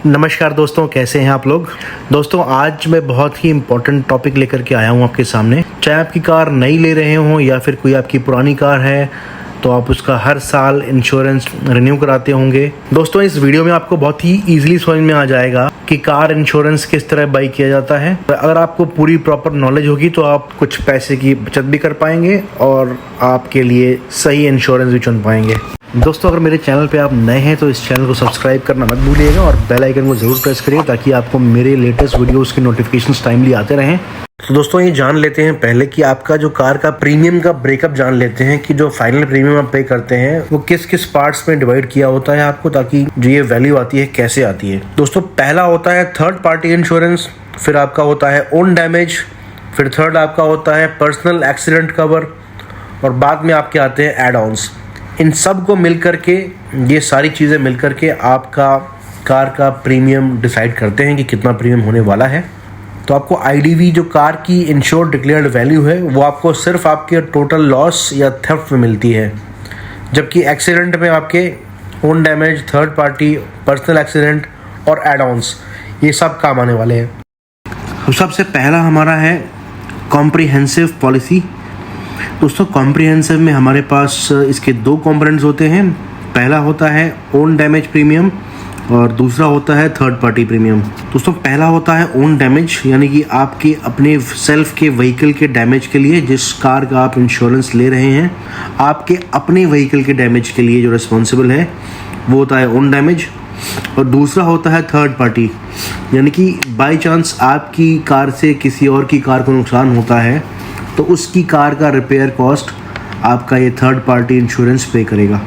नमस्कार दोस्तों, कैसे हैं आप लोग। दोस्तों आज मैं बहुत ही इम्पोर्टेंट टॉपिक लेकर के आया हूं आपके सामने। चाहे आपकी कार नई ले रहे हों या फिर कोई आपकी पुरानी कार है तो आप उसका हर साल इंश्योरेंस रिन्यू कराते होंगे। दोस्तों इस वीडियो में आपको बहुत ही ईजिली समझ में आ जाएगा कि कार इंश्योरेंस किस तरह बाई किया जाता है। अगर आपको पूरी प्रॉपर नॉलेज होगी तो आप कुछ पैसे की बचत भी कर पाएंगे और आपके लिए सही इंश्योरेंस भी चुन पाएंगे। दोस्तों अगर मेरे चैनल पे आप नए हैं तो इस चैनल को सब्सक्राइब करना मत भूलिएगा और बेल आइकन को ज़रूर प्रेस करिए ताकि आपको मेरे लेटेस्ट वीडियोस के नोटिफिकेशंस टाइमली आते रहें। तो दोस्तों ये जान लेते हैं पहले कि आपका जो कार का प्रीमियम का ब्रेकअप जान लेते हैं कि जो फाइनल प्रीमियम आप पे करते हैं वो किस किस पार्ट्स में डिवाइड किया होता है आपको, ताकि जो ये वैल्यू आती है कैसे आती है। दोस्तों पहला होता है थर्ड पार्टी इंश्योरेंस, फिर आपका होता है ओन डैमेज, फिर थर्ड आपका होता है पर्सनल एक्सीडेंट कवर और बाद में आपके आते हैं एड ऑन्स। इन सब को मिलकर के, ये सारी चीज़ें मिलकर के आपका कार का प्रीमियम डिसाइड करते हैं कि कितना प्रीमियम होने वाला है। तो आपको आईडीवी जो कार की इंश्योर्ड डिक्लेयर्ड वैल्यू है वो आपको सिर्फ आपके टोटल लॉस या थेफ्ट में मिलती है, जबकि एक्सीडेंट में आपके own damage, third party, personal accident और एड ऑन्स ये सब काम आने वाले हैं। तो सबसे पहला हमारा है कॉम्प्रिहेंसिव पॉलिसी। दोस्तों कॉम्प्रिहेंसिव में हमारे पास इसके दो कंपोनेंट्स होते हैं। पहला होता है ओन डैमेज प्रीमियम और दूसरा होता है थर्ड पार्टी प्रीमियम। दोस्तों पहला होता है ओन डैमेज, यानी कि आपके अपने सेल्फ के व्हीकल के डैमेज के लिए जिस कार का आप इंश्योरेंस ले रहे हैं, आपके अपने व्हीकल के डैमेज के लिए जो रिस्पॉन्सिबल है वो होता है ओन डैमेज। और दूसरा होता है थर्ड पार्टी, यानी कि बाई चांस आपकी कार से किसी और की कार को नुकसान होता है तो उसकी कार का रिपेयर कॉस्ट आपका ये थर्ड पार्टी इंश्योरेंस पे करेगा।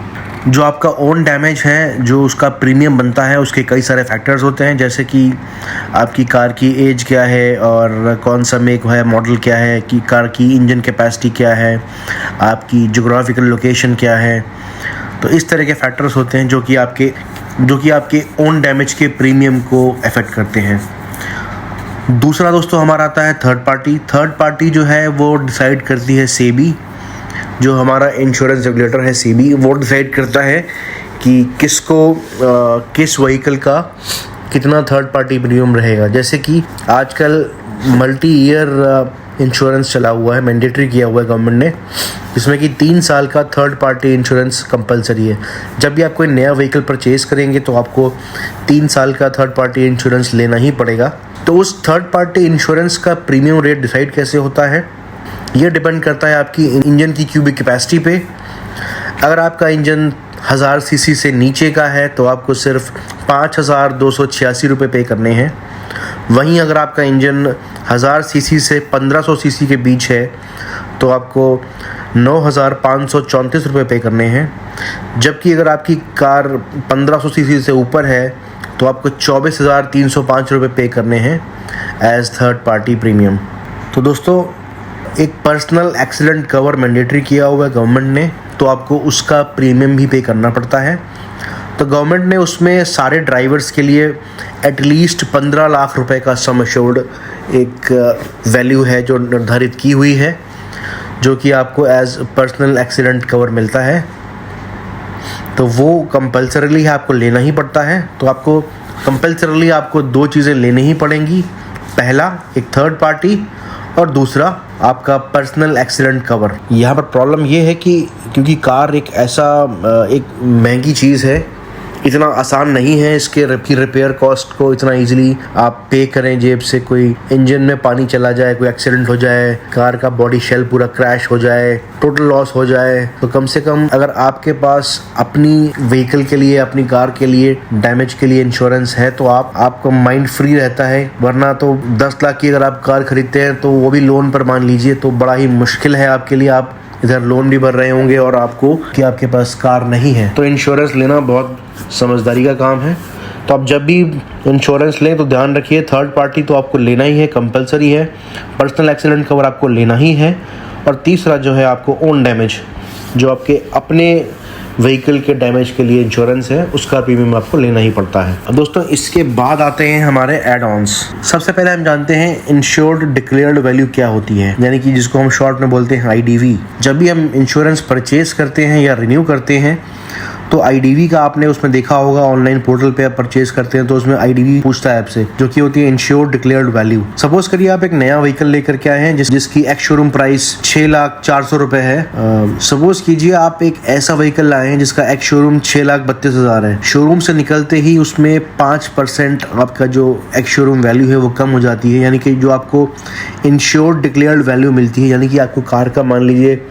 जो आपका ओन डैमेज है, जो उसका प्रीमियम बनता है, उसके कई सारे फैक्टर्स होते हैं, जैसे कि आपकी कार की एज क्या है और कौन सा मेक है, मॉडल क्या है, कि कार की इंजन कैपेसिटी क्या है, आपकी ज्योग्राफिकल लोकेशन क्या है। तो इस तरह के फैक्टर्स होते हैं जो कि आपके ओन डैमेज के प्रीमियम को अफेक्ट करते हैं। दूसरा दोस्तों हमारा आता है थर्ड पार्टी। थर्ड पार्टी जो है वो डिसाइड करती है सेबी, जो हमारा इंश्योरेंस रेगुलेटर है सेबी, वो डिसाइड करता है कि किस व्हीकल का कितना थर्ड पार्टी प्रीमियम रहेगा। जैसे कि आजकल मल्टी ईयर इंश्योरेंस चला हुआ है, मैंडेटरी किया हुआ है गवर्नमेंट ने, जिसमें कि 3 साल का थर्ड पार्टी इंश्योरेंस कंपलसरी है। जब भी आप कोई नया व्हीकल परचेज़ करेंगे तो आपको 3 साल का थर्ड पार्टी इंश्योरेंस लेना ही पड़ेगा। तो उस थर्ड पार्टी इंश्योरेंस का प्रीमियम रेट डिसाइड कैसे होता है, ये डिपेंड करता है आपकी इंजन की क्यूबिक कैपेसिटी पे। अगर आपका इंजन 1000 सीसी से नीचे का है तो आपको सिर्फ 5286 रुपये पे करने हैं। वहीं अगर आपका इंजन 1000 सीसी से 1500 सीसी के बीच है तो आपको 9534 रुपये पे करने हैं। जबकि अगर आपकी कार 1500 सीसी से ऊपर है तो आपको 24,305 रुपये पे करने हैं एज थर्ड पार्टी प्रीमियम। तो दोस्तों एक पर्सनल एक्सीडेंट कवर मैंडेटरी किया हुआ है गवर्नमेंट ने, तो आपको उसका प्रीमियम भी पे करना पड़ता है। तो गवर्नमेंट ने उसमें सारे ड्राइवर्स के लिए एटलीस्ट 15 लाख रुपए का सम एश्योर्ड एक वैल्यू है जो निर्धारित की हुई है, जो कि आपको एज पर्सनल एक्सीडेंट कवर मिलता है। तो वो कंपल्सरीली आपको लेना ही पड़ता है। तो आपको कंपल्सरीली आपको 2 चीज़ें लेनी ही पड़ेंगी। पहला एक थर्ड पार्टी और दूसरा आपका पर्सनल एक्सीडेंट कवर। यहाँ पर प्रॉब्लम ये है कि क्योंकि कार एक महंगी चीज़ है, इतना आसान नहीं है इसके रिपेयर कॉस्ट को इतना इजीली आप पे करें जेब से। कोई इंजन में पानी चला जाए, कोई एक्सीडेंट हो जाए, कार का बॉडी शेल पूरा क्रैश हो जाए, टोटल लॉस हो जाए, तो कम से कम अगर आपके पास अपनी व्हीकल के लिए, अपनी कार के लिए डैमेज के लिए इंश्योरेंस है तो आपका माइंड फ्री रहता है। वरना तो 10 लाख की अगर आप कार खरीदते हैं तो वो भी लोन पर मान लीजिए, तो बड़ा ही मुश्किल है आपके लिए। आप इधर लोन भी भर रहे होंगे और आपके पास कार नहीं है। तो इंश्योरेंस लेना बहुत समझदारी का काम है। तो आप जब भी इंश्योरेंस लें तो ध्यान रखिए थर्ड पार्टी तो आपको लेना ही है, कंपलसरी है। पर्सनल एक्सीडेंट कवर आपको लेना ही है। और तीसरा जो है आपको ओन डैमेज, जो आपके अपने व्हीकल के डैमेज के लिए इंश्योरेंस है, उसका प्रीमियम आपको लेना ही पड़ता है। अब दोस्तों इसके बाद आते हैं हमारे एड ऑन्स। सबसे पहले हम जानते हैं इंश्योर्ड डिक्लेयर्ड वैल्यू क्या होती है, यानी कि जिसको हम शॉर्ट में बोलते हैं आईडीवी। जब भी हम इंश्योरेंस परचेज करते हैं या रिन्यू करते हैं तो आईडीवी का आपने उसमें देखा होगा, ऑनलाइन पोर्टल पे आप परचेज करते हैं तो उसमें आईडीवी पूछता है आपसे, जो कि होती है इंश्योर्ड डिक्लेयर्ड वैल्यू। सपोज करिए आप एक नया व्हीकल लेकर के आए हैं जिसकी एक्स शोरूम प्राइस 6,04,000 रुपए है। सपोज कीजिए आप एक ऐसा व्हीकल लाए हैं जिसका एक्स शोरूम 6,32,000 है। शोरूम से निकलते ही उसमें 5% आपका जो एक्स शोरूम वैल्यू है वो कम हो जाती है, यानी कि जो आपको इंश्योर्ड डिक्लेयर्ड वैल्यू मिलती है, यानी कि आपको कार का मान लीजिए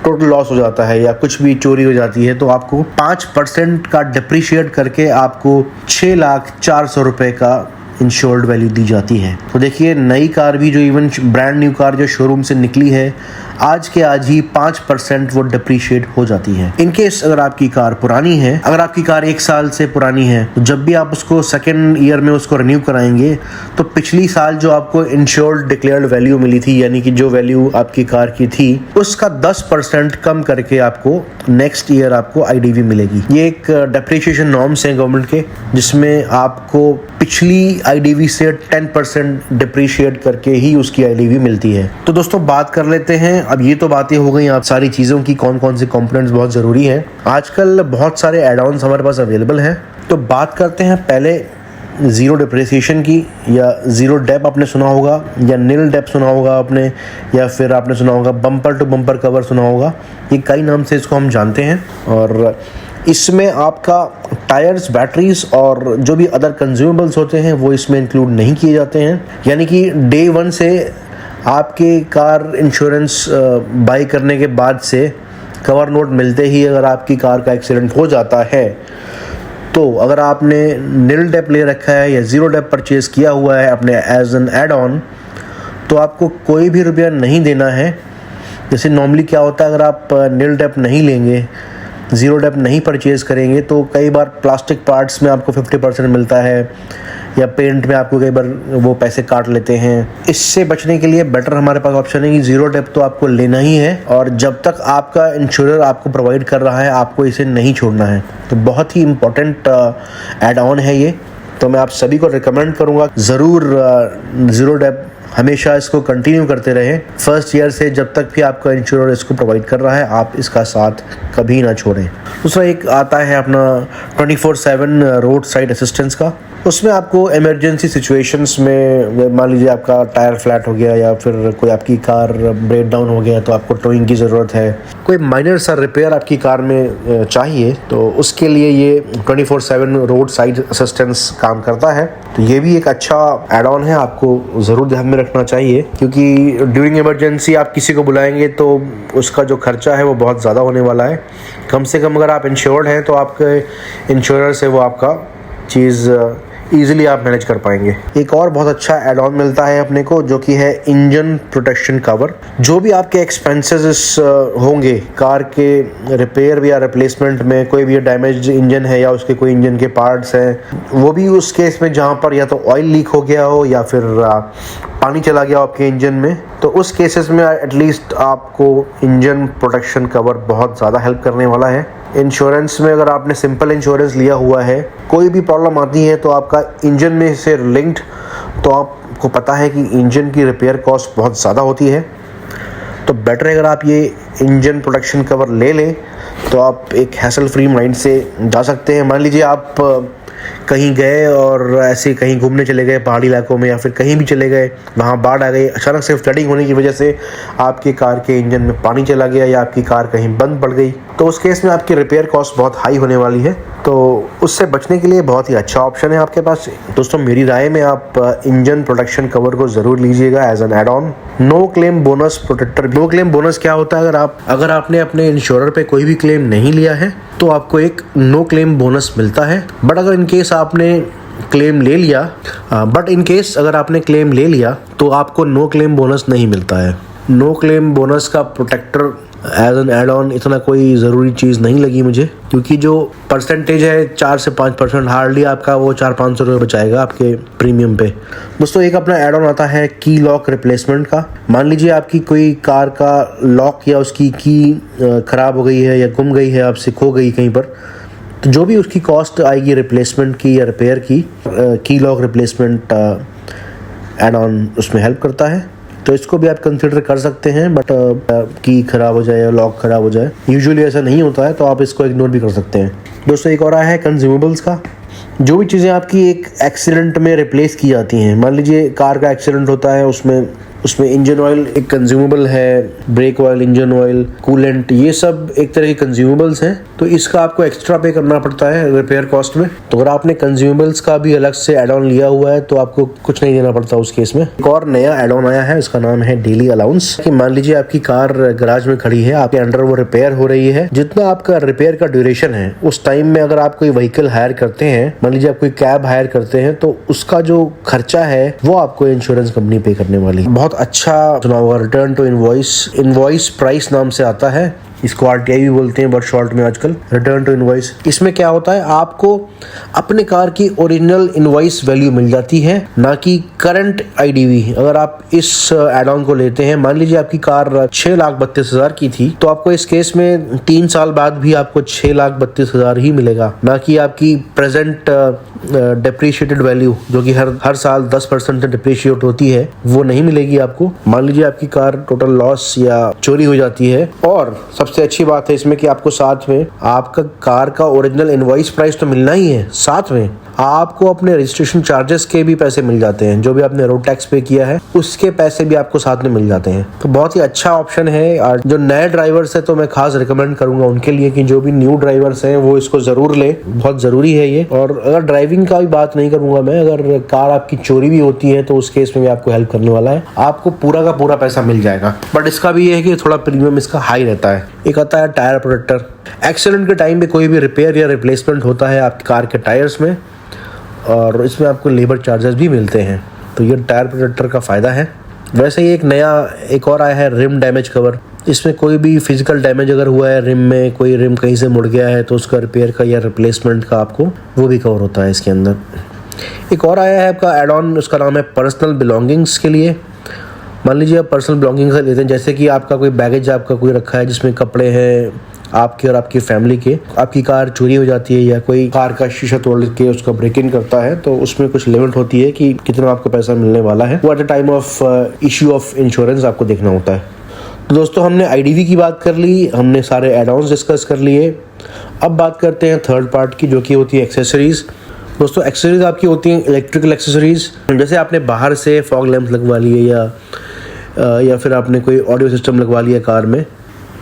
टोटल लॉस हो जाता है या कुछ भी चोरी हो जाती है तो आपको 5% का डिप्रिशिएट करके आपको 6,04,000 रुपए का इंश्योर्ड वैल्यू दी जाती है। तो देखिए नई कार भी, जो इवन ब्रांड न्यू कार जो शोरूम से निकली है, आज के आज ही 5% वो डिप्रिशिएट हो जाती है। इनकेस अगर आपकी कार पुरानी है, अगर आपकी कार 1 साल से पुरानी है, तो जब भी आप उसको सेकेंड ईयर में उसको रिन्यू कराएंगे तो पिछली साल जो आपको इंश्योर्ड डिक्लेयर्ड वैल्यू मिली थी, यानी कि जो वैल्यू आपकी कार की थी, उसका 10% कम करके आपको नेक्स्ट ईयर आपको आईडीवी मिलेगी। ये एक डेप्रिसिएशन नॉर्म्स हैं गवर्नमेंट के, जिसमें आपको पिछली आईडीवी से 10% डिप्रिशिएट करके ही उसकी आईडीवी मिलती है। तो दोस्तों बात कर लेते हैं, अब ये तो बातें हो गई आप सारी चीज़ों की, कौन कौन से कंपोनेंट्स बहुत ज़रूरी हैं। आजकल बहुत सारे एड ऑन्स हमारे पास अवेलेबल हैं, तो बात करते हैं पहले ज़ीरो डिप्रिसिएशन की, या ज़ीरो डेप आपने सुना होगा, या नील डेप सुना होगा आपने, या फिर आपने सुना होगा बम्पर टू बम्पर कवर सुना होगा। ये कई नाम से इसको हम जानते हैं, और इसमें आपका टायर्स, बैटरीज और जो भी अदर कंज्यूमेबल्स होते हैं वो इसमें इंक्लूड नहीं किए जाते हैं। यानी कि डे 1 से आपके कार इंश्योरेंस बाई करने के बाद से कवर नोट मिलते ही अगर आपकी कार का एक्सीडेंट हो जाता है, तो अगर आपने नील डेप ले रखा है या ज़ीरो डेप परचेज किया हुआ है अपने एज एन एड ऑन, तो आपको कोई भी रुपया नहीं देना है। जैसे नॉर्मली क्या होता है, अगर आप नील डेप नहीं लेंगे, ज़ीरो डेप नहीं परचेज़ करेंगे, तो कई बार प्लास्टिक पार्ट्स में आपको 50% मिलता है, या पेंट में आपको कई बार वो पैसे काट लेते हैं। इससे बचने के लिए बेटर हमारे पास ऑप्शन है कि ज़ीरो डेप तो आपको लेना ही है, और जब तक आपका इंश्योरर आपको प्रोवाइड कर रहा है आपको इसे नहीं छोड़ना है। तो बहुत ही इम्पोर्टेंट एड ऑन है ये, तो मैं आप सभी को रिकमेंड करूँगा ज़रूर ज़ीरो डेप हमेशा इसको कंटिन्यू करते रहे। फर्स्ट ईयर से जब तक भी आपका इंश्योरर इसको प्रोवाइड कर रहा है, आप इसका साथ कभी ना छोड़ें। दूसरा एक आता है अपना 24/7 रोड साइड असिस्टेंस का। उसमें आपको इमरजेंसी सिचुएशंस में, मान लीजिए आपका टायर फ्लैट हो गया या फिर कोई आपकी कार ब्रेक डाउन हो गया तो आपको टोइंग की ज़रूरत है, कोई माइनर सा रिपेयर आपकी कार में चाहिए, तो उसके लिए ये 24/7 रोड साइड असिस्टेंस काम करता है। तो ये भी एक अच्छा एड ऑन है, आपको ज़रूर ध्यान में रखना चाहिए, क्योंकि ड्यूरिंग इमरजेंसी आप किसी को बुलाएंगे तो उसका जो खर्चा है वो बहुत ज़्यादा होने वाला है। कम से कम अगर आप इंश्योर्ड हैं तो आपके इंश्योरर से वो आपका चीज़ ईजिली आप मैनेज कर पाएंगे। एक और बहुत अच्छा एड ऑन मिलता है अपने को, जो कि है इंजन प्रोटेक्शन कवर। जो भी आपके एक्सपेंसेस होंगे कार के रिपेयर या रिप्लेसमेंट में, कोई भी डैमेज इंजन है या उसके कोई इंजन के पार्ट्स हैं, वो भी उस केस में जहाँ पर या तो ऑयल लीक हो गया हो या फिर पानी चला गया हो आपके इंजन में, तो उस केसेस में एटलीस्ट आपको इंजन प्रोटेक्शन कवर बहुत ज़्यादा हेल्प करने वाला है। इंश्योरेंस में अगर आपने सिंपल इंश्योरेंस लिया हुआ है, कोई भी प्रॉब्लम आती है तो आपका इंजन में से लिंक्ड, तो आपको पता है कि इंजन की रिपेयर कॉस्ट बहुत ज़्यादा होती है। तो बेटर है अगर आप ये इंजन प्रोटेक्शन कवर ले लें तो आप एक हैसल फ्री माइंड से जा सकते हैं। मान लीजिए आप कहीं गए और ऐसे कहीं घूमने चले गए पहाड़ी इलाकों में, या फिर कहीं भी चले गए, वहाँ बाढ़ आ गई, अचानक से फ्लडिंग होने की वजह से आपकी कार के इंजन में पानी चला गया या आपकी कार कहीं बंद पड़ गई, तो उस केस में आपकी रिपेयर कॉस्ट बहुत हाई होने वाली है। तो उससे बचने के लिए बहुत ही अच्छा ऑप्शन है आपके पास। दोस्तों मेरी राय में आप इंजन प्रोटेक्शन कवर को ज़रूर लीजिएगा as an add on. No claim bonus protector. No claim bonus क्या होता है, अगर आपने अपने इंश्योरर पे कोई भी क्लेम नहीं लिया है तो आपको एक नो क्लेम बोनस मिलता है। बट अगर इनकेस आपने क्लेम ले लिया अगर आपने क्लेम ले लिया तो आपको नो क्लेम बोनस नहीं मिलता है। नो क्लेम बोनस का protector as an add on इतना कोई ज़रूरी चीज़ नहीं लगी मुझे, क्योंकि जो परसेंटेज है 4 से 5% हार्डली आपका वो 400-500 रुपये बचाएगा आपके प्रीमियम पे। दोस्तों एक अपना एड ऑन आता है की लॉक रिप्लेसमेंट का। मान लीजिए आपकी कोई कार का लॉक या उसकी की ख़राब हो गई है या गुम गई है, आपसे खो गई कहीं पर, तो जो भी उसकी कॉस्ट आएगी रिप्लेसमेंट की या रिपेयर की लॉक रिप्लेसमेंट एड ऑन उसमें हेल्प करता है। तो इसको भी आप कंसिडर कर सकते हैं, बट की खराब हो जाए या लॉक खराब हो जाए, यूजुअली ऐसा नहीं होता है, तो आप इसको इग्नोर भी कर सकते हैं। दोस्तों एक और आया है कंज्यूमेबल्स का। जो भी चीज़ें आपकी एक एक्सीडेंट में रिप्लेस की जाती हैं, मान लीजिए कार का एक्सीडेंट होता है, उसमें इंजन ऑयल एक कंज्यूमेबल है, brake oil, engine oil, coolant, ये सब एक तरह के कंज्यूमेबल्स हैं, तो इसका आपको एक्स्ट्रा पे करना पड़ता है रिपेयर कॉस्ट में। तो अगर आपने कंज्यूमेबल्स का भी अलग से एड ऑन लिया हुआ है तो आपको कुछ नहीं देना पड़ता उस केस में। एक और नया एड ऑन आया है, इसका नाम है डेली अलाउंस। कि मान लीजिए आपकी कार गैराज में खड़ी है, आपके अंडर वो रिपेयर हो रही है, जितना आपका रिपेयर का ड्यूरेशन है उस टाइम में अगर आप कोई व्हीकल हायर करते हैं, मान लीजिए आप कोई कैब हायर करते हैं, तो उसका जो खर्चा है वो आपको इंश्योरेंस कंपनी पे करने वाली है। बहुत अच्छा सुना होगा, रिटर्न टू इनवॉइस प्राइस नाम से आता है, इसको RTI भी बोलते हैं बट शॉर्ट में आजकल, रिटर्न टू इनवॉइस। इसमें क्या होता है, आपको अपने कार की ओरिजिनल इनवॉइस वैल्यू मिल जाती है, ना कि करंट IDV। अगर आप इस एड ऑन को लेते हैं, मान लीजिए आपकी कार 6,32,000 की थी, तो आपको इस केस में 3 साल बाद भी आपको 6,32,000 ही मिलेगा, ना कि आपकी प्रेजेंट डेप्रिशिएटेड वैल्यू जो कि हर साल 10% से डिप्रिशिएट होती है, वो नहीं मिलेगी आपको। मान लीजिए आपकी कार टोटल लॉस या चोरी हो जाती है, और सबसे अच्छी बात है इसमें कि आपको साथ में आपका कार का ओरिजिनल इनवॉइस प्राइस तो मिलना ही है, साथ में आपको अपने रजिस्ट्रेशन चार्जेस के भी पैसे मिल जाते हैं, जो भी आपने रोड टैक्स पे किया है उसके पैसे भी आपको साथ में मिल जाते हैं। तो बहुत ही अच्छा ऑप्शन है, और जो नए ड्राइवर्स है तो मैं खास रिकमेंड करूंगा उनके लिए कि जो भी न्यू ड्राइवर्स हैं वो इसको जरूर लें, बहुत जरूरी है ये। और अगर ड्राइविंग का भी बात नहीं करूंगा मैं, अगर कार आपकी चोरी भी होती है तो उस केस में भी आपको हेल्प करने वाला है, आपको पूरा का पूरा पैसा मिल जाएगा। बट इसका भी ये है कि थोड़ा प्रीमियम इसका हाई रहता है। एक आता है टायर प्रोटेक्टर। एक्सीडेंट के टाइम पे कोई भी रिपेयर या रिप्लेसमेंट होता है आपकी कार के टायर्स में, और इसमें आपको लेबर चार्जेस भी मिलते हैं, तो ये टायर प्रोटेक्टर का फ़ायदा है। वैसे ही एक और आया है रिम डैमेज कवर। इसमें कोई भी फिजिकल डैमेज अगर हुआ है रिम में, कोई रिम कहीं से मुड़ गया है, तो उसका रिपेयर का या रिप्लेसमेंट का आपको वो भी कवर होता है इसके अंदर। एक और आया है आपका एड ऑन, उसका नाम है पर्सनल बिलोंगिंग्स के लिए। मान लीजिए आप पर्सनल बिलोंगिंग्स लेते हैं, जैसे कि आपका कोई बैगेज आपका कोई रखा है जिसमें कपड़े हैं आपके और आपकी फैमिली के, आपकी कार चोरी हो जाती है या कोई कार का शीशा तोड़ के उसका ब्रेक इन करता है, तो उसमें कुछ लिमिट होती है कि कितना आपको पैसा मिलने वाला है, वो at the time of issue of insurance आपको देखना होता है। तो दोस्तों हमने IDV की बात कर ली, हमने सारे एड ऑन्स डिस्कस कर लिए। अब बात करते हैं थर्ड पार्ट की, जो कि होती है एक्सेसरीज। दोस्तों एक्सेसरीज आपकी होती हैं इलेक्ट्रिकल एक्सेसरीज, जैसे आपने बाहर से फॉग लैंप लगवा लिए या फिर आपने कोई ऑडियो सिस्टम लगवा लिया कार में,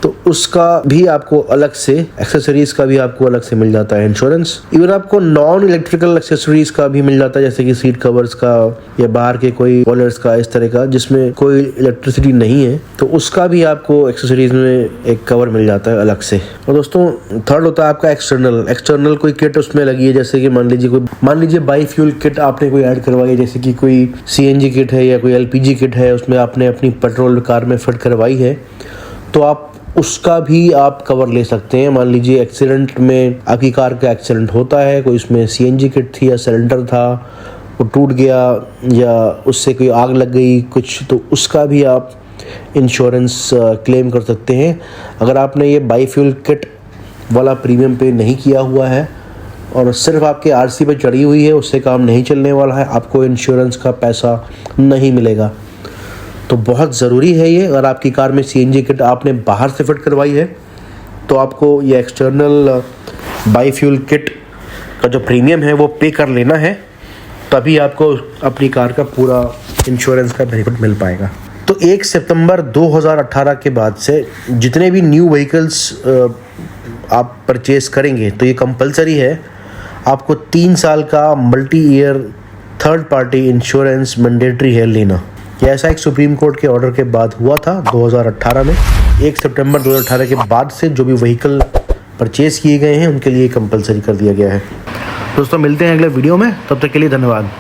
तो उसका भी आपको अलग से, एक्सेसरीज का भी आपको अलग से मिल जाता है इंश्योरेंस। इवन आपको नॉन इलेक्ट्रिकल एक्सेसरीज का भी मिल जाता है, जैसे कि सीट कवर्स का या बाहर के कोई कॉलर्स का, इस तरह का जिसमें कोई इलेक्ट्रिसिटी नहीं है, तो उसका भी आपको एक्सेसरीज में एक कवर मिल जाता है अलग से। और दोस्तों थर्ड होता है आपका एक्सटर्नल कोई किट उसमें लगी है, जैसे कि मान लीजिए बाई फ्यूल किट आपने कोई ऐड करवाई है, जैसे कि कोई CNG किट है या कोई LPG किट है, उसमें आपने अपनी पेट्रोल कार में फिट करवाई है, तो आप उसका भी आप कवर ले सकते हैं। मान लीजिए एक्सीडेंट में आपकी कार का एक्सीडेंट होता है, कोई उसमें CNG किट थी या सिलेंडर था, वो टूट गया या उससे कोई आग लग गई कुछ, तो उसका भी आप इंश्योरेंस क्लेम कर सकते हैं। अगर आपने ये बाई फ्यूल किट वाला प्रीमियम पे नहीं किया हुआ है और सिर्फ आपके RC पे चढ़ी हुई है, उससे काम नहीं चलने वाला है, आपको इंश्योरेंस का पैसा नहीं मिलेगा। तो बहुत ज़रूरी है ये। अगर आपकी कार में CNG किट आपने बाहर से फिट करवाई है, तो आपको ये एक्सटर्नल बाई फ्यूल किट का जो प्रीमियम है वो पे कर लेना है, तभी आपको अपनी कार का पूरा इंश्योरेंस का बेनिफिट मिल पाएगा। तो 1 सितंबर 2018 के बाद से जितने भी न्यू व्हीकल्स आप परचेज करेंगे, तो ये कंपलसरी है, आपको 3 साल का multi year third party insurance mandatory है लेना। ये ऐसा एक सुप्रीम कोर्ट के ऑर्डर के बाद हुआ था 2018 में। 1 सितंबर 2018 के बाद से जो भी व्हीकल परचेज किए गए हैं उनके लिए कंपलसरी कर दिया गया है। दोस्तों मिलते हैं अगले वीडियो में, तब तक के लिए धन्यवाद।